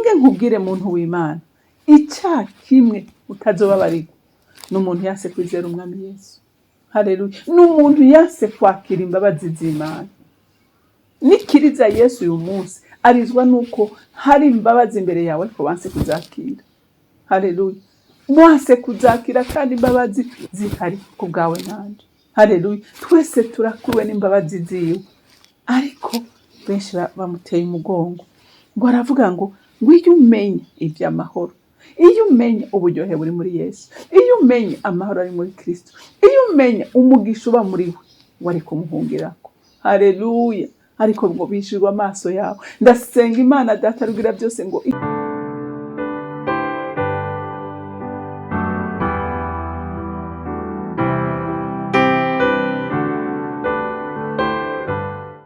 nge nkubwire muntu w'Imana, icyaha kimwe utazobabarirwa n'umuntu yase kwizera umwami Yesu. Haleluya. N'umuntu yase kwakira imbabazi z'Imana. Nikiriza Yesu uyu munsi arizwa nuko hari imbabazi imbere yawe ariko wanse kuzakira. Haleluya. Mwase kuzakira kandi imbabazi zihari ku bwawe nanje. Haleluya. Twese turakuwe n'imbabazi ziwe, ariko benshi bamuteye umugongo. Ngo aravuga ngo iyo umenya iby'amahoro, iyo umenya uburyohe buri muri Yesu, iyo umenya amahoro ari muri Kristo, iyo umenya umugisha uba muri we, wari kumuhungirako. Haleluya. Ariko ngo bishirwa amaso yawe. Ndasenga Imana Data rugira byose ngo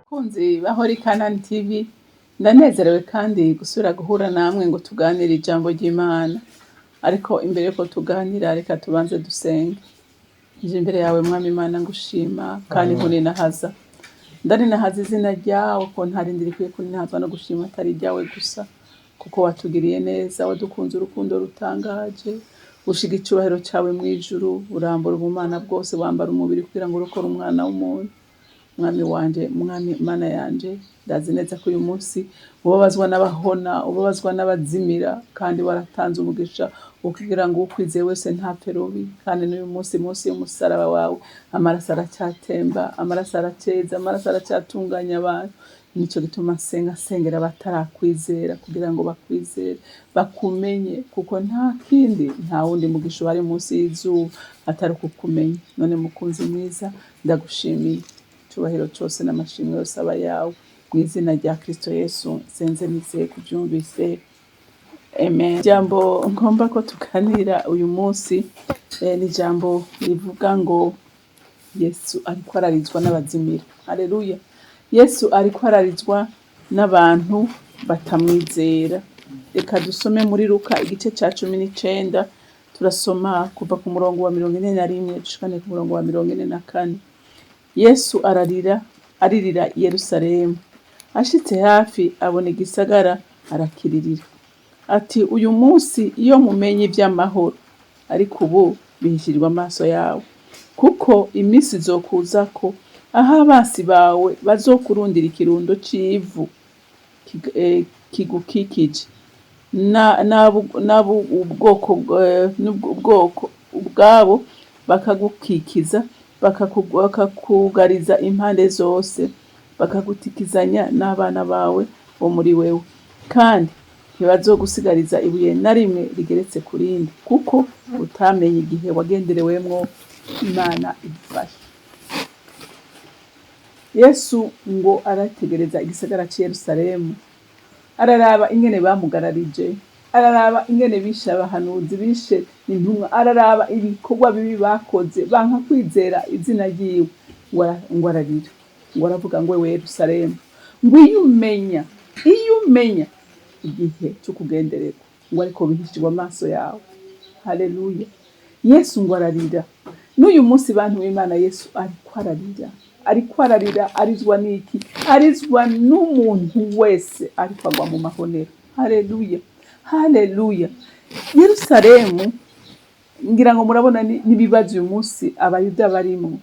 kunzi bahori CANAAN TV, ndanezerewe kandi gusura guhura namwe ngo tuganire ijambo ry'Imana. Ariko imbere yuko tuganira, reka tubanze dusenge. Nje imbere yawe Mwami Imana ngushima kandi nkuninahaza. Ndarinahaza izina ryawe ko ntarindiri kwiye kuninahazwa no gushima atari ryawe gusa, kuko watugiriye neza, wadukunze urukundo rutangaje, ushiga icyubahiro cyawe mu ijuru, urambura ubumana bwose, wambara umubiri kugira ngo urokore umwana w'umuntu. Mwami wanje, Mwami Mana yanje, ndazi neza ko uyu munsi ubabazwa n'abahona, ubabazwa n'abazimira, kandi waratanze umugisha kugira ngo ukwizeye wese ntapfe rubi. Kandi n'uyu munsi y'umusaraba wawe amaraso aracyatemba, amaraso araceza, amaraso aracyatunganya abantu. Nicyo gituma sengera batarakwizera kugira ngo bakwizere, bakumenye, kuko nta kindi, nta wundi mugisha wari munsi y'izuba atari kukumenya. None mukunzi mwiza, ndagushimiye. Cyubahiro cyose n'amashimwe yose aba yawe mu izina rya Kristo Yesu senze nizeye kubyumvise. Amen. Jambo ngomba ko tuganira uyu munsi ni jambo rivuga ngo Yesu ariko ararizwa n'abazimira. Haleluya. Yesu ariko ararizwa n'abantu batamwizera. Reka dusome muri Luka igice cya 19, turasoma kuva ku murongo wa 41 dushikane ku murongo wa 44. Yesu aririra Yerusalemu. Ashitse hafi abona igisagara arakiririra. Ati uyu munsi iyo mumenye iby'amahoro, ariko ubu bihishirwa amaso yawe. Kuko iminsi izokuza ko aho abasi bawe bazokurundira ikirundo c'ivu kigukikije, nabo ubwoko ubwabo bakagukikiza, bakakugariza impande zose, bakagutikizanya n'abana bawe bo muri wewe, kandi ntibazogusigariza ibuye na rimwe rigeretse ku rindi, kuko utamenye igihe wagenderewemwo. Imana idufashe. Yesu ngo arategereza igisagara c'i Yerusalemu, araraba ingene bamugararije, araraba ingene bishe abahanuzi, bishe intumwa, araraba ibikorwa bibi bakoze, banka kwizera izina ryiwe. Ngo ararira, ngo aravuga ngo wewe Yerusalemu, ngo iyo umenya igihe cyo kugendererwa, ngo ariko bihishirwa amaso yawe. Haleluya. Yesu ngo ararira. N'uyu munsi bantu b'Imana, Yesu ariko ararira, arizwa n'iki? Arizwa n'umuntu wese ariko agwa mu mahonero. Haleluya. Haleluya. Yerusalemu, ngira ngo murabona n'ibibazo uyu munsi abayuda barimo.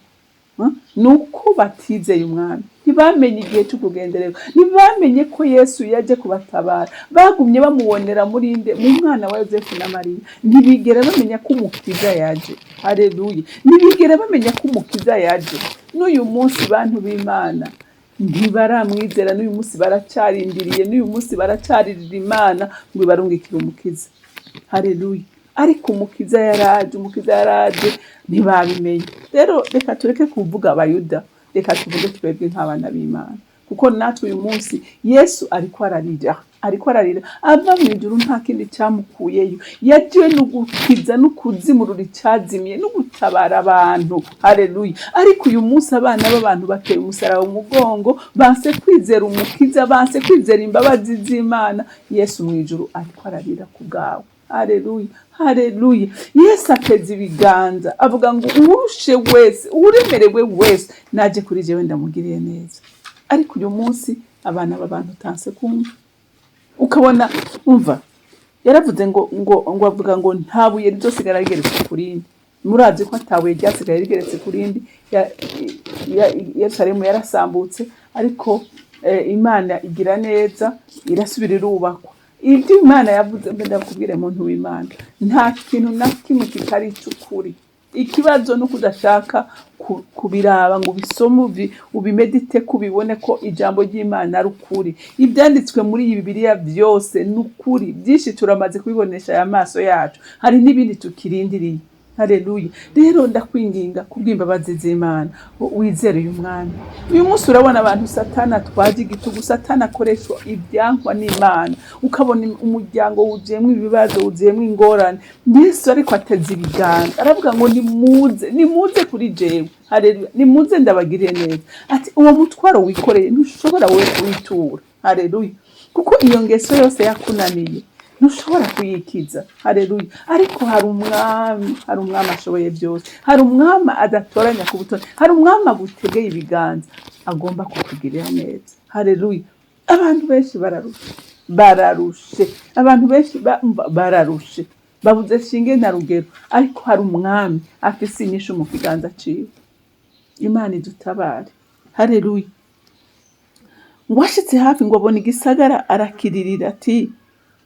Nuko batizeye umwami, ntibamenye igihe cyo kugendererwa, ntibamenye ko Yesu yaje kubatabara. Bagumye bamubonera muri nde? Mu mwana wa Yosefu na Mariya. Ntibigera bamenya ko umukiza yaje. Haleluya. Ntibigera bamenya ko umukiza yaje. N'uyu munsi bantu b'Imana ntibaramwizera, n'uyu munsi baracarindiriye, n'uyu munsi baracaririra Imana ngo ibarungikire umukiza. Haleluya. Ariko umukiza yaraje ntibabimenye. Rero reka tureke kuvuga abayuda, reka tuvuge twebwe nk'abana b'Imana, kuko natwe uyu munsi Yesu ariko ararira, ava mu ijuru, nta kindi cyamukuyeyo. Yagiye no gukiza no kuzimurura icyazimiye no gutabara abantu. Haleluya. Ariko uyu munsi abana b'abantu bateye umusaraba mu mugongo, banse kwizera umukiza, banse kwizera imbabazi z'Imana. Yesu mu ijuru ariko ararira ku bwawe. Haleluya. Haleluya. Yesu ateze ibiganza avuga ngo urushe wese, uremerewe wese, naje kuri jewe ndamugiriye neza. Ariko uyu munsi abana b'abantu tanse kumva. Ukabona umva yaravuze ngo avuga ngo nta buye rizosigara rigeretse ku rindi. Murazi ko atabuye ryasigaye rigeretse ku rindi. Yerusalemu yarasambutse, ariko Imana igira neza, irasubira irubakwa. Ibyo Imana yavuze, ndakubwire muntu w'Imana, nta kintu na kimwe kitari cy'ukuri. Ikibazo no kudashaka kubiraba ngo ubisome ubimedite kubibone ko ijambo ry'Imana ari ukuri. Ibyanditswe muri iyi Bibiliya byose ni ukuri. Byinshi turamaze kubibonesha aya maso yacu, hari n'ibindi tukirindiriye. Haleluya. Rero ndakwinginga kubw'imbabazi z'Imana wizere uyu mwami. Uyu munsi urabona abantu Satani atwaje igitugu, Satani akoresha ibyankwa n'Imana, ukabona umuryango wuzuyemo ibibazo, wuzuyemo ingorane. Yesu ariko ateze ibiganza, aravuga ngo nimuze kuri jewe. Haleluya. Nimuze ndabagirire neza. Ati uwo mutwaro wikoreye ntushobora we kuwitura. Haleluya. Kuko iyo ngeso yose yakunaniye ntushobora kuyikiza. Haleluya. Ariko hari umwami ashoboye byose. Hari umwami adatoranya ku butoni. Hari umwami agutegeye ibiganza, agomba kukugirira neza. Haleluya. Abantu benshi bararushe. Abantu benshi bararushe, babuze shinge na rugero, ariko hari umwami afise inyishu mu kiganza ciwe. Imana idutabare. Haleluya. Ngo ashitse hafi ngo abona igisagara, arakiririra ati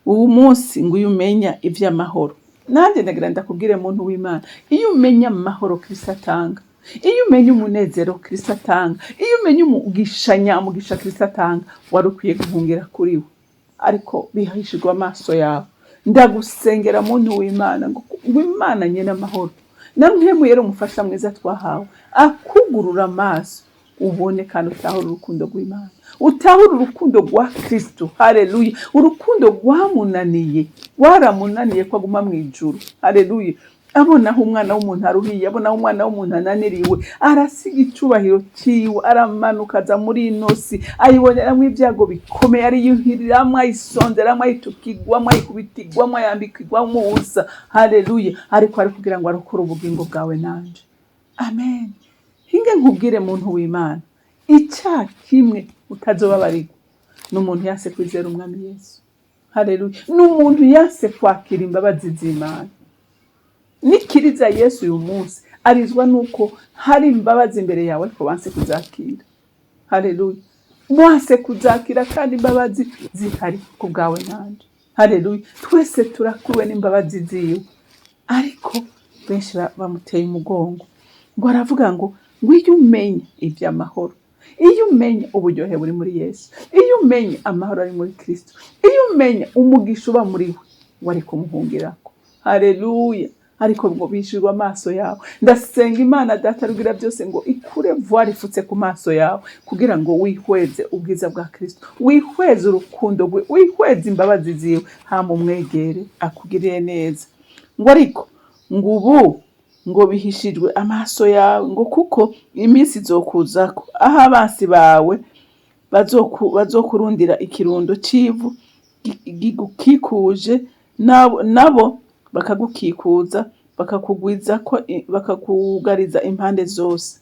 ubu munsi ngo umenya ivy'amahoro. Nanjye ndagira ndakubwire muntu w'Imana, iyo umenya amahoro Kristo atanga, iyo umenya umunezero Kristo atanga, iyo umenya umugisha Kristo atanga, wari ukwiye guhungira kuri we. Ariko bihishirwa amaso yawe. Ndagusengera muntu w'Imana ngo Imana nyene amahoro, namwe rero umufasha mwiza twahawe, akugurura amaso ubone kandi utahura urukundo rw'Imana, utahura urukundo rwa Kristo. Haleluya. Urukundo rwamunaniye, waramunaniye ko aguma mu ijuru. Haleluya. Abonaho umwana w'umuntu aruhiye, abonaho umwana w'umuntu ananiriwe, arasiga icubahiro ciwe, aramanuka aza muri inosi, ayiboneramwo ibyago bikomeye, ariyuhiriramwo, ayisonzeramwo, ayitukigwamwo, ayikubitigwamwo, ayambikigwamwo ubusa. Haleluya. Ariko ari kugira ngo arokore ubugingo bwawe nanje. Amen. Hinge nkubwire muntu w'Imana, icyaha kimwe utazobabarirwa n'umuntu yase kwizera umwami Yesu. Haleluya. N'umuntu yase kwakira imbabazi z'Imana. Nikiriza Yesu uyu munsi arizwa nuko hari imbabazi imbere yawe, ariko wanse kuzakira. Haleluya. Wanse kuzakira kandi imbabazi zihari ku bwawe nanje. Haleluya. Twese turakuwe n'imbabazi ziwe, ariko benshi bamuteye umugongo. Ngo aravuga ngo iyo umenya iby'amahoro, iyo umenya uburyohe buri muri Yesu, iyo umenya amahoro ari muri Kristo, iyo umenya umugisha uba muri we, wari kumuhungirako. Haleluya. Ariko ngo bishirwa amaso yawe. Ndasenga Imana Data rugira byose ngo ikure voile ifutse ku maso yawe, kugira ngo wihweze ubwiza bwa Kristo, wihweze urukundo rwe, wihweze imbabazi ziwe, hama umwegere akugirire neza. Ngo ariko ngo ubu ngo bihishijwe amaso yawe, ngo kuko iminsi izokuzako aho abansi bawe bazokurundira ikirundo c'ivu gikikuje, nabo bakagukikuza, bakakugariza impande zose.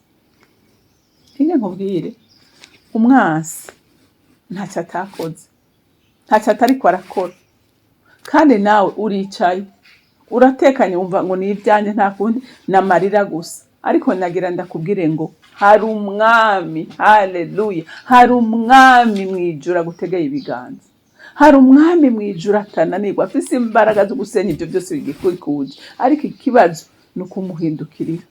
Hinge nkubwire, umwasi ntacyo atakoze, ntacyo atariko arakora, kandi nawe uricaye uratekanye wumva ngo ni ibyanjye nta kundi namarira gusa. Ariko nagira ndakubwire ngo hari umwami. Haleluya. Hari umwami mwijuru agutegeye ibiganza. Hari umwami mwijuru atananirwa, afise imbaraga zo gusenya ibyo byose bigikikuje. Ariko ikibazo ni ukumuhindukirira.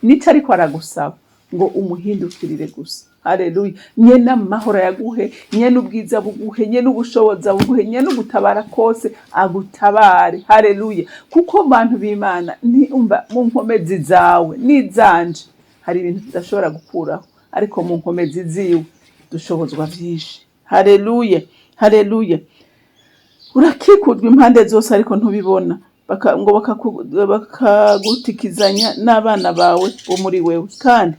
Nico ariko aragusaba ngo umuhindukirire gusa. Haleluya. Nyene amahoro yaguhe, nyene ubwiza buguhe, nyene ubushobozi buguhe, nyene ugutabara kose agutabare. Haleluya. Kuko bantu b'Imana umva mu nkomezi zawe n'izanje hari ibintu tudashobora gukuraho, ariko mu nkomezi ziwe dushobozwa byinshi. Haleluya. Haleluya. Urakikujwe impande zose ariko ntubibona, ngo bakagutikizanya n'abana bawe bo muri wewe, kandi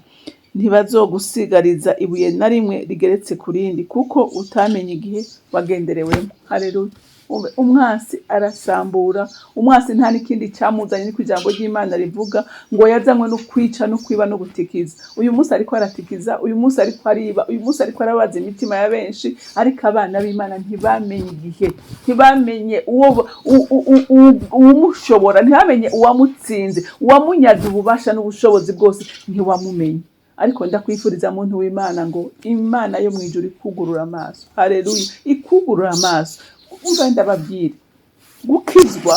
ntibazogusigariza ibuye na rimwe rigeretse ku rindi, kuko utamenye igihe wagenderewemo. Haleluya. umwasi arasambura. Umwasi nta n'ikindi cyamuzanye ni ijambo ry'Imana rivuga ngo yazanywe no kwica no kwiba no gutikiza. Uyu munsi ariko aratikiza, uyu munsi ariko ariba, uyu munsi ariko arabaza imitima ya benshi, ariko abana b'Imana ntibamenye igihe, ntibamenye uwumushobora, ntibamenye uwamutsinze, uwamunyaze ububasha n'ubushobozi bwose ntiwamumenye. Ariko ndakwifuriza muntu w'Imana ngo Imana yo mwijuru ikugurura amaso. Haleluya, ikugurura amaso. Umva ndababwira, gukizwa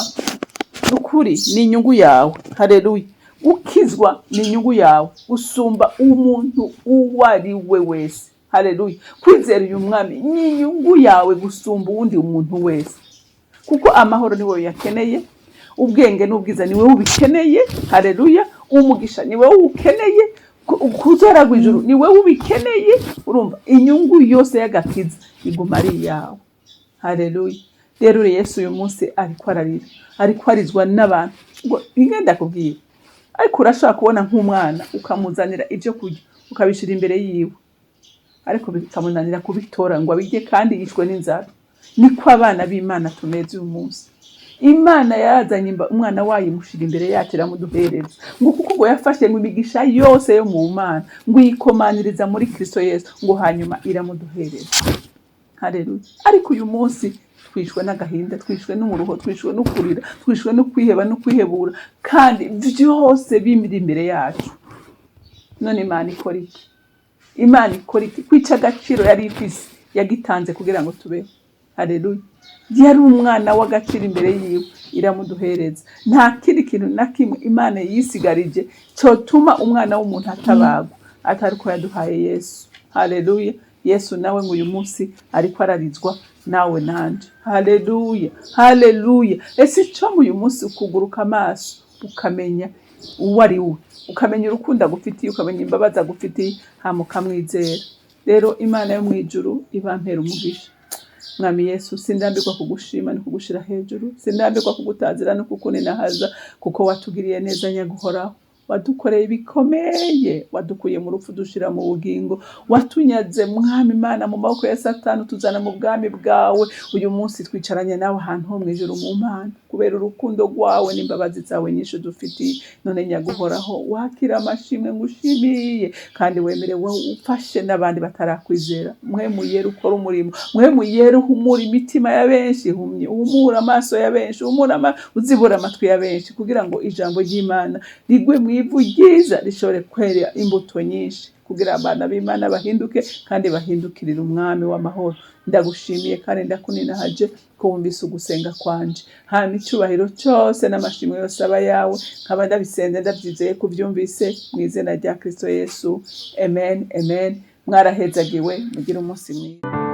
n'ukuri ni inyungu yawe. Haleluya, gukizwa ni inyungu yawe usumba umuntu uwo ari we wese. Haleluya, kwizera uyu mwami ni inyungu yawe gusumba uwundi umuntu wese, kuko amahoro niwe yakeneye, ubwenge n'ubwiza niwe ubikeneye. Haleluya, umugisha niwe ukeneye, kuzaragwa ijuru niwe ubikeneye. Urumva, inyungu yose y'agakiza iguma ari yawe. Haleluya. Rero Yesu uyu munsi ariko ararira, ariko arizwa n'abantu ngo ingenda kubwira. Ariko urashaka kubona nk'umwana ukamuzanira ibyo kurya ukabishira imbere yiwe, ariko bikamunanira kubitora ngo abirye kandi yishwe n'inzara. Niko abana b'Imana tumeze uyu munsi. Imana yazanye umwana wayo imushira imbere yacu iramuduhereza, ngo kuko ngo yafashe mu migisha yose yo mu Mana ngo yikomaniriza muri Kristo Yesu, ngo hanyuma iramuduhereza. Haleluya. Ariko uyu munsi twishwe n'agahinda, twishwe n'umuruho, twishwe no kurira, twishwe no kwiheba no kwihebura, kandi byose bimiri imbere yacu. None Imana ikora iki? Imana ikora iki? Kwica agaciro yari ifise yagitanze kugira ngo tubeho. Haleluya. Yari umwana w'agaciro imbere yiwe, iramuduhereza. Nta kindi kintu na kimwe Imana yisigarije cyotuma umwana w'umuntu atabagwa atari ko yaduhaye Yesu. Haleluya. Yesu nawe ngo uyu munsi ariko ararizwa nawe nanje. Haleluya, haleluya. Ese cyo uyu munsi ukuguruka amaso ukamenya uwo ari we, ukamenya urukundo agufitiye, ukamenya imbabazi agufitiye, hama ukamwizera. Rero Imana yo mwijuru ibampera umugisha. Mwami Yesu, sindambirwa kugushima no kugushira hejuru, sindambirwa kugutazira no kukuninahaza, kuko watugiriye neza nyaguhoraho. Wadukoreye ibikomeye, wadukuye mu rupfu dushira mu bugingo, watunyaze Mwami Imana mu maboko ya Satani tuzana mu bwami bwawe. Uyu munsi twicaranye nawe ahantu ho mwijuru mu Mana, kubera urukundo rwawe n'imbabazi zawe nyinshi dufitiye. None nyaguhoraho, wakira amashimwe ngushimiye, kandi wemerewe ufashe n'abandi batarakwizera. Mwe muyere ukora umurimo, mwe muyere humura imitima ya benshi, humura amaso ya benshi, uzibura amatwi ya benshi, kugira ngo ijambo ry'Imana rigwe mu ivu ryiza rishobore kwera imbuto nyinshi, kugira abana b'Imana bahinduke kandi bahindukirira umwami w'amahoro. Ndagushimiye kandi ndakuninahaje ko wumvise ugusenga kwanje. Hama icyubahiro cyose n'amashimwe yose aba yawe, nkaba ndabisenze ndabyizeye kubyumvise mu izina rya Kristo Yesu. Amen, amen. Mwarahezagiwe, mugire umunsi mwiza.